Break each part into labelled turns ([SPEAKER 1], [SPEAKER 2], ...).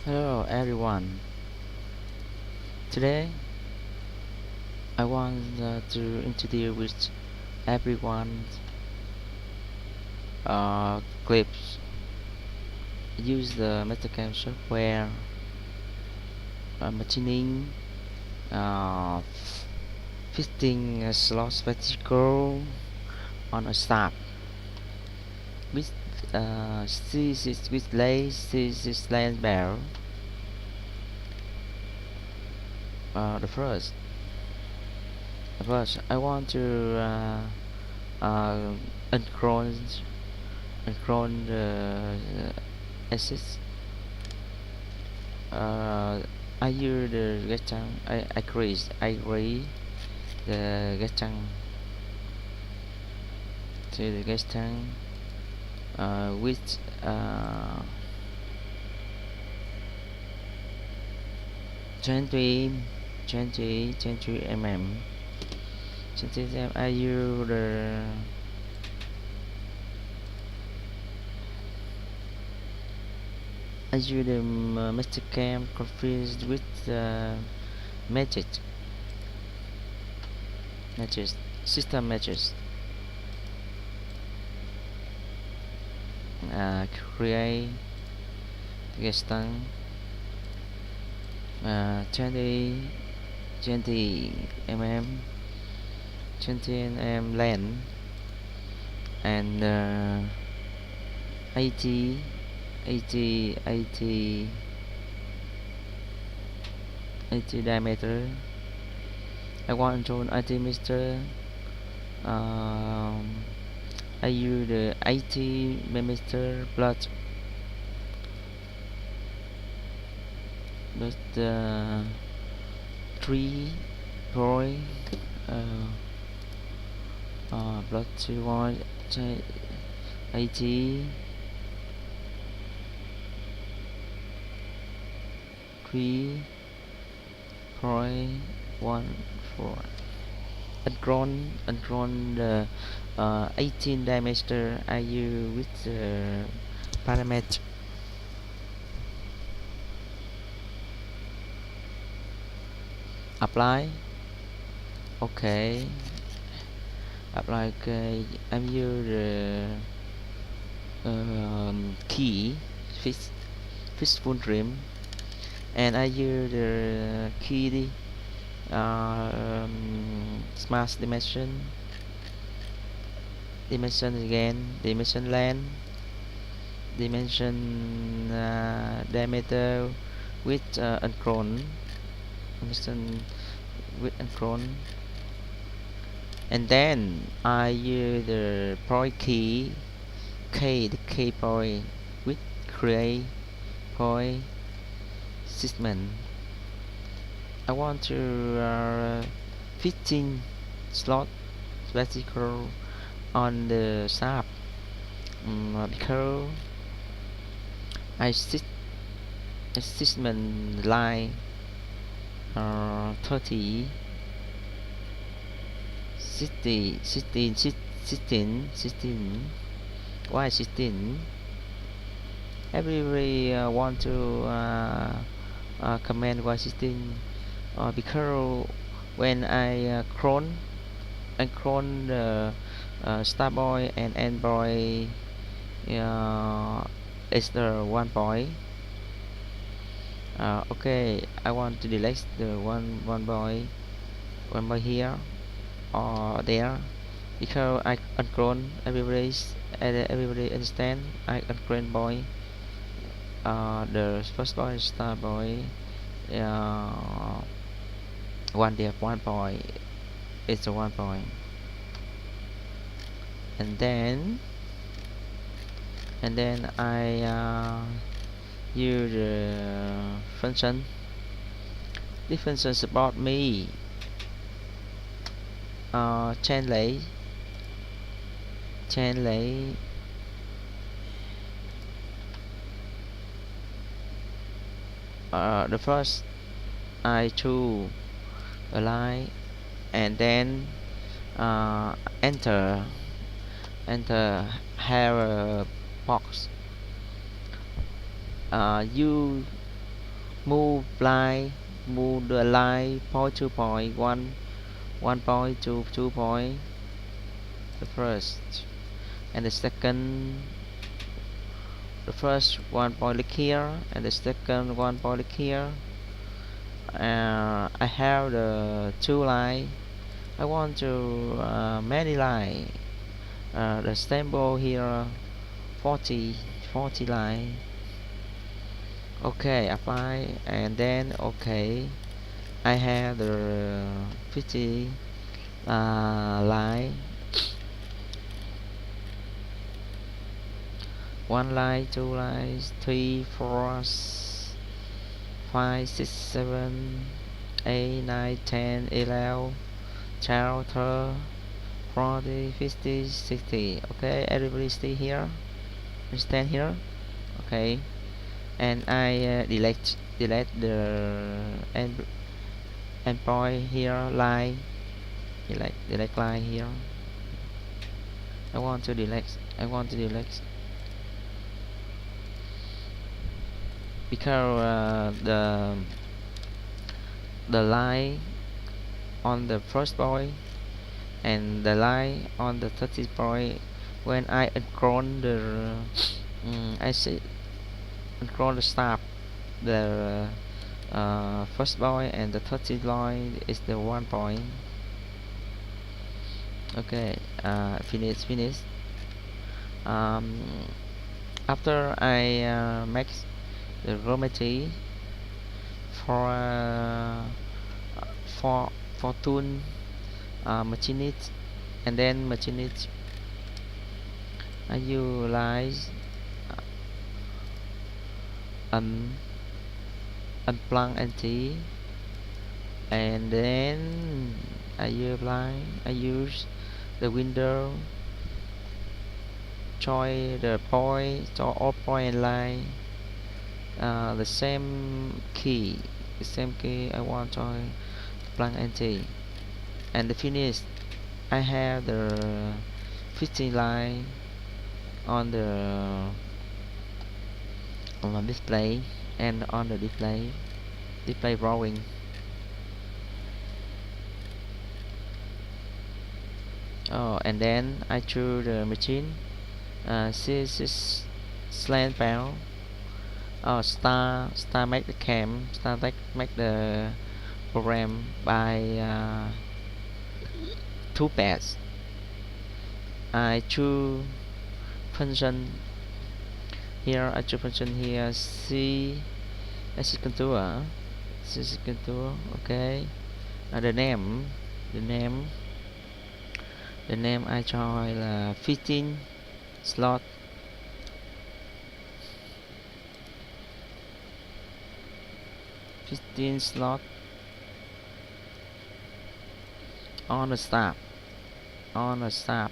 [SPEAKER 1] Hello everyone. Today I want to introduce with everyone clips. Use the MASTERCAM software, machining, uh, fitting a slot spectacle on a stack with with lace land barrel. The first I want to uh, unclone the assets. I use the rectangle. I agree the rectangle to the rectangle with 20 mm. 20 mm. I use the MASTERCAM confused with matches system matches. Create gesture 20 mm 20 mm length and 80 diameter. I want to 80 meter. I use the 80 millimeter plus the 3 point plus 2 point 80 3.14 ungrown the 18 diameter. I use with the parameter apply. Okay, apply. Okay, I use the key fistful trim, and I use the key smart dimension again, dimension length, dimension diameter with uncrown dimension with uncrown, and then I use the point key the key point with create point system. I want to fitting slot spectacle on the shaft because I assessment line 30 16 why 16. Everybody want to comment why 16 because when I clone the Starboy and Endboy is the 1 point. Okay, I want to delete the one boy here or there because I unclone everybody understand. I unclone boy the first boy Starboy one depth 1 point. It's a 1 point, and then I use the function. This function support me chain lay the first I choose a line, and then enter hair box. You move the line point to point, one point to 2 point, the first, and the second, the first 1 point look here, and the second 1 point look here. I have the 2 line. I want to many line. The sample here 40 line. Okay, apply, and then okay, I have the 50 line. 1 line, 2 lines, 3, 4, 5, 6, 7, 8, 9, 10, 11, 12, 13, 40, 50, 60. Okay, everybody stay here. Stand here. Okay, and I delete the end point here, line. Delete line here. I want to delete because the line on the first point and the line on the 30th point, when I uncroll the I see uncroll the stop, the first point and the 30th line is the 1 point. Okay, finish. After I make the geometry for tool machine it, and then machine it, I utilize unplug NT, and then I use the window, choose the point, so all point and line, the same key I want to plug NT, and the finish. I have the 15 line on the display, and on the display drawing. Oh, and then I choose the machine, C6 slant panel. Start make the cam, make the program by 2 paths. I choose function here. C contour. Okay. The name I try là 15 slot. On the stop. On the stop.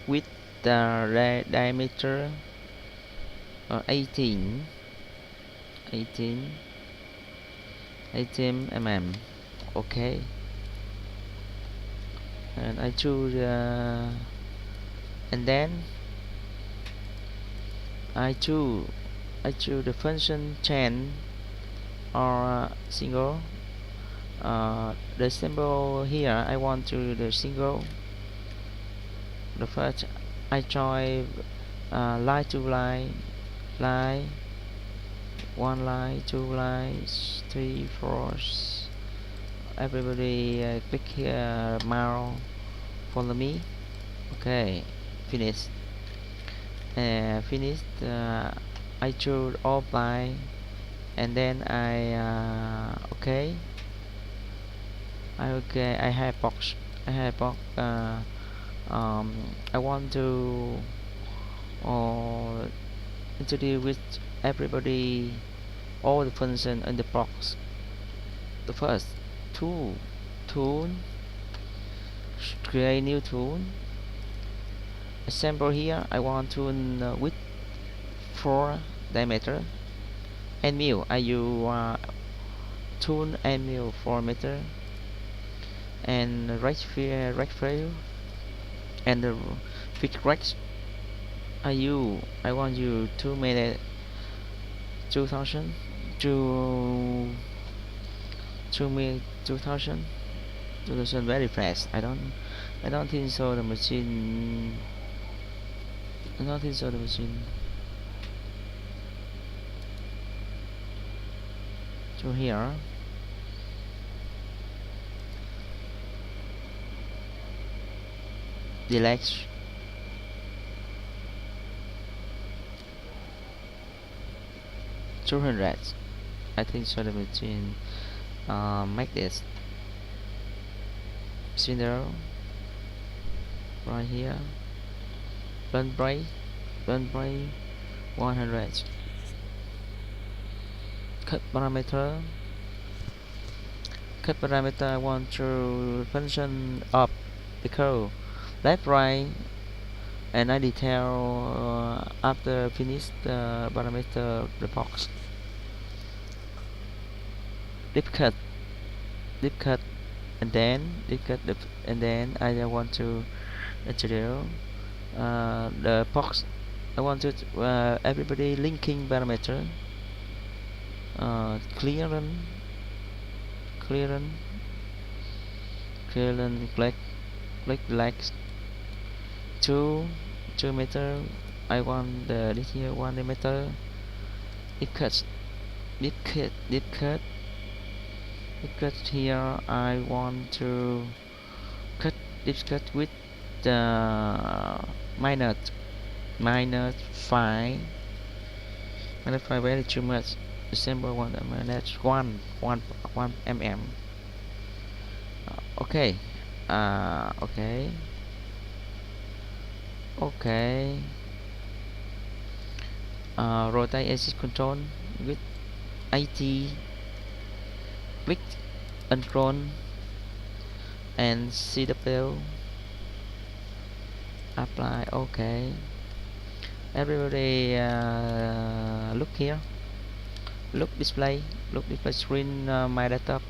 [SPEAKER 1] With the diameter 18 mm. Okay, and I choose and then I choose the function chain or single. The symbol here I want to the single. The first I try line to line, 1 line, 2 lines, 3, 4. Everybody click here, mouse, follow me. Okay, finish. Finished. I choose all line, and then I I have box. I want to introduce with everybody all the function in the box. The first tool, create new tool. Assemble here. I want to width 4 diameter, and mill. I use tool and mill 4 meter. and right fail and the fit right. I want you to make it 2000 to make 2000 very fast. I don't think so the machine I don't think so the machine to here delete 200. I think so the machine make this cylinder right here, burn brake 100. cut parameter I want to function up the curve left right, and I detail after finish the parameter the box. Deep cut and then and then I want to introduce the box. I want to everybody linking parameter clearance click like 2 meter. I want this here 1 meter. Deep cut here. I want to cut deep cut with the minus 5 very too much. The simple one minus 1 mm. Okay. Okay. Rotate axis control with 80. Click control and CW. Apply. Okay. Everybody look here. Look display screen. My laptop.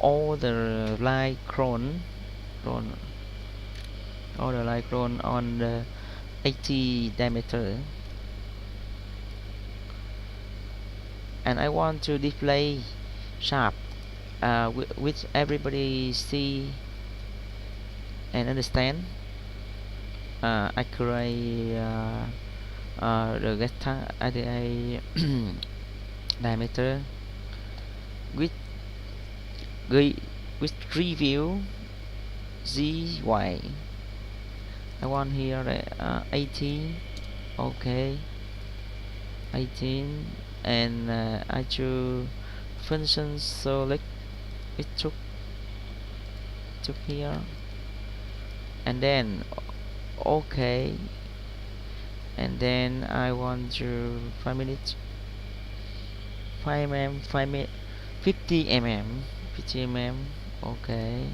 [SPEAKER 1] All the light chrome on the 80 diameter, and I want to display sharp, which everybody see and understand. Accurate the guitar diameter with review ZY. I want here 18. Okay, 18, and I choose function select. It took here, and then okay, and then I want to 5 minutes 5 mm 50 mm. Okay.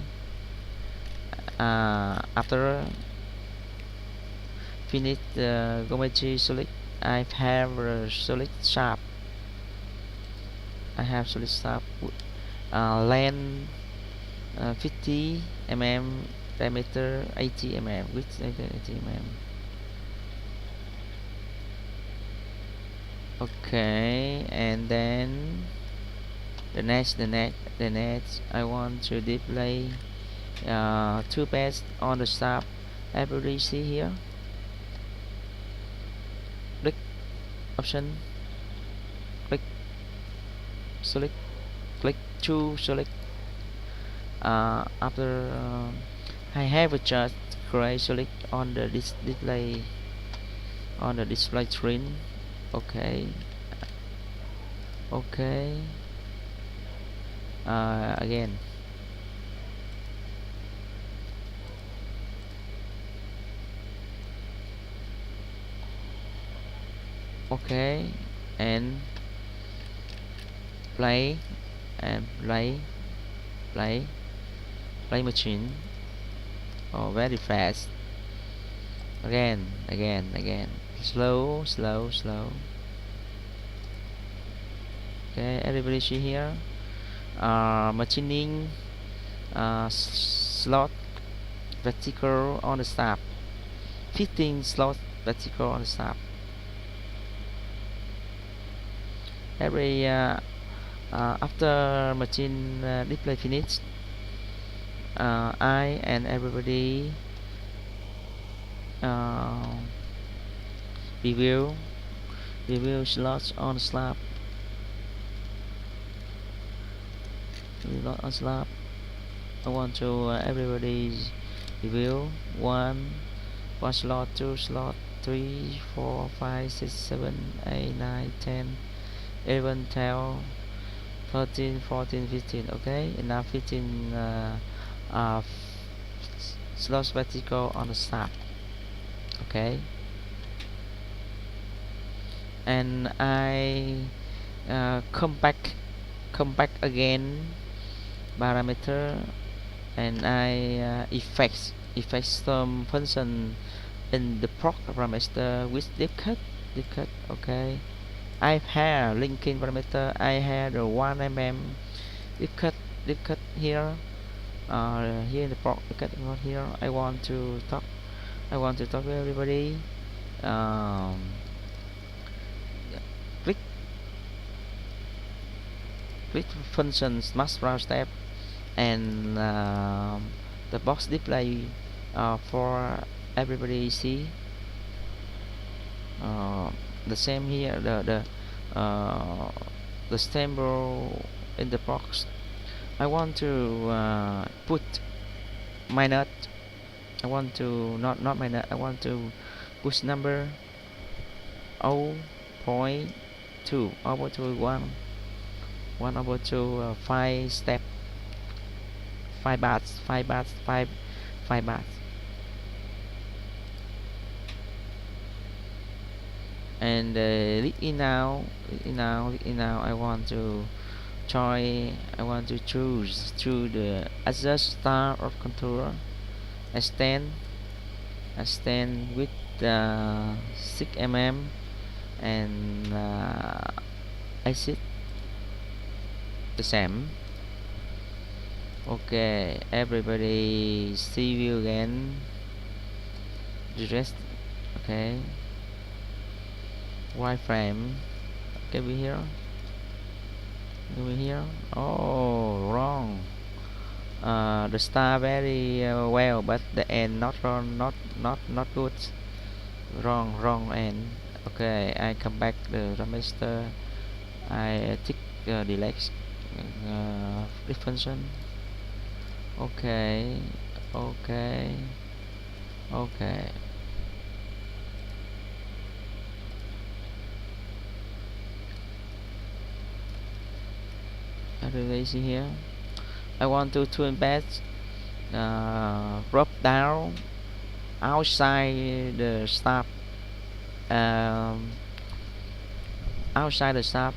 [SPEAKER 1] After finish the geometry select, I have solid sharp. Length 50 mm, diameter 80 mm, width 80 mm. Okay, and then the next I want to display 2 pads on the shaft. Everybody see here. Click option, click select, click to select. After I have a chart create select on the display screen. Okay. Again. Okay, and play machine. Oh, very fast. Again. Slow. Okay, everybody see here. machining slot vertical on the shaft, fitting slot vertical on the shaft. Every after machine display finished, I and everybody review slots on the slab. On slab. I want to everybody's review one slot, 2 slot, 3, 4, 5, 6, 7, 8, 9, 10, 11, 12, 13, 14, 15. Okay, enough 15 slots vertical on the slab. Okay, and I come back again parameter, and I effect some function in the proc parameter with deep cut. Okay, I have linking parameter. I have the 1 mm deep cut here. Here in the proc cut here. I want to talk with everybody. Click functions mask browse tab, and the box display for everybody see. The same here, the symbol in the box. I want to put my nut. I want to not my nut. I want to push number 0.2 over to 1 over to 5 step, 5 bars, 5 bars. And click in now. I want to choose the adjust star of contour, extend with 6 mm, and exit the same. Okay, everybody see you again. The rest. Okay, wireframe. Can we hear? Oh, wrong. The star very well, but the end not good. Wrong end. Okay, I come back the raster. I tick delete function. Okay. Everybody see here. I want to embed drop down outside the stop, outside the stop,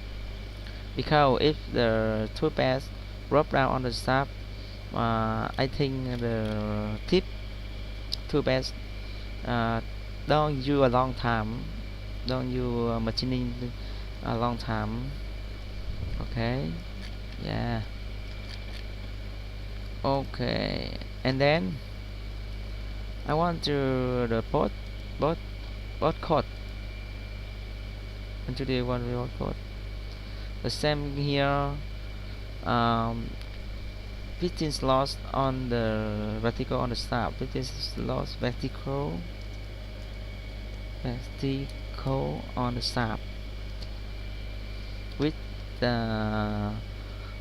[SPEAKER 1] because if the toolpath drop down on the stop, I think the tip toolpath don't use a long time, don't use machining a long time. Okay, yeah. Okay, and then I want to the both code into the one board code. The same here. 15 slots on the vertical on the start. 15 slots vertical on the start with the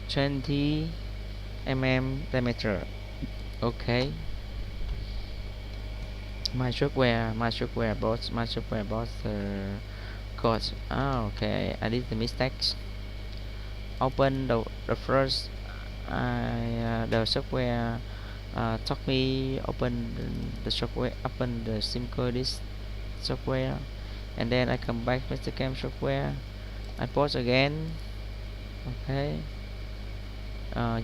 [SPEAKER 1] 20 mm diameter. Okay, my software boss code. Okay, I did the mistakes. Open the first the software taught me open the software, open the simple disk software, and then I come back MASTERCAM software. I pause again. Okay,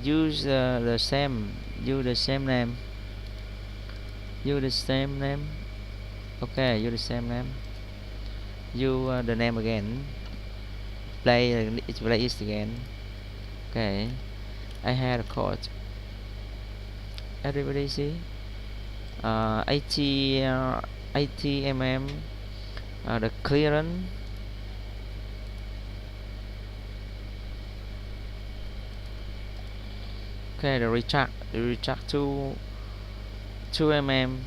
[SPEAKER 1] use the same name. Okay, use the same name. Use the name again. Play it again. Okay, I had a code. Everybody see 80 mm the clearance. Okay, the retract 2 mm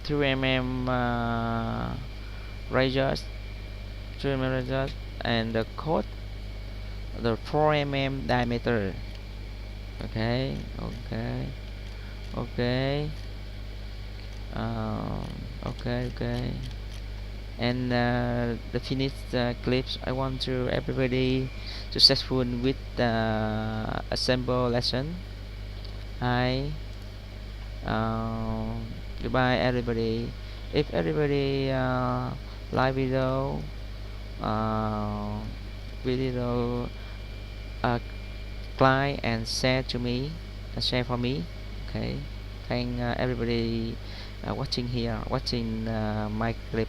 [SPEAKER 1] 2 mm radius, 2 mm radius, and the code the 4 mm diameter. Okay, okay, okay, and the finished clips. I want to everybody successful with the assemble lesson. Hi, goodbye everybody. If everybody like uh, video like and share to me, share for me. Okay, thank everybody watching here, watching my clip.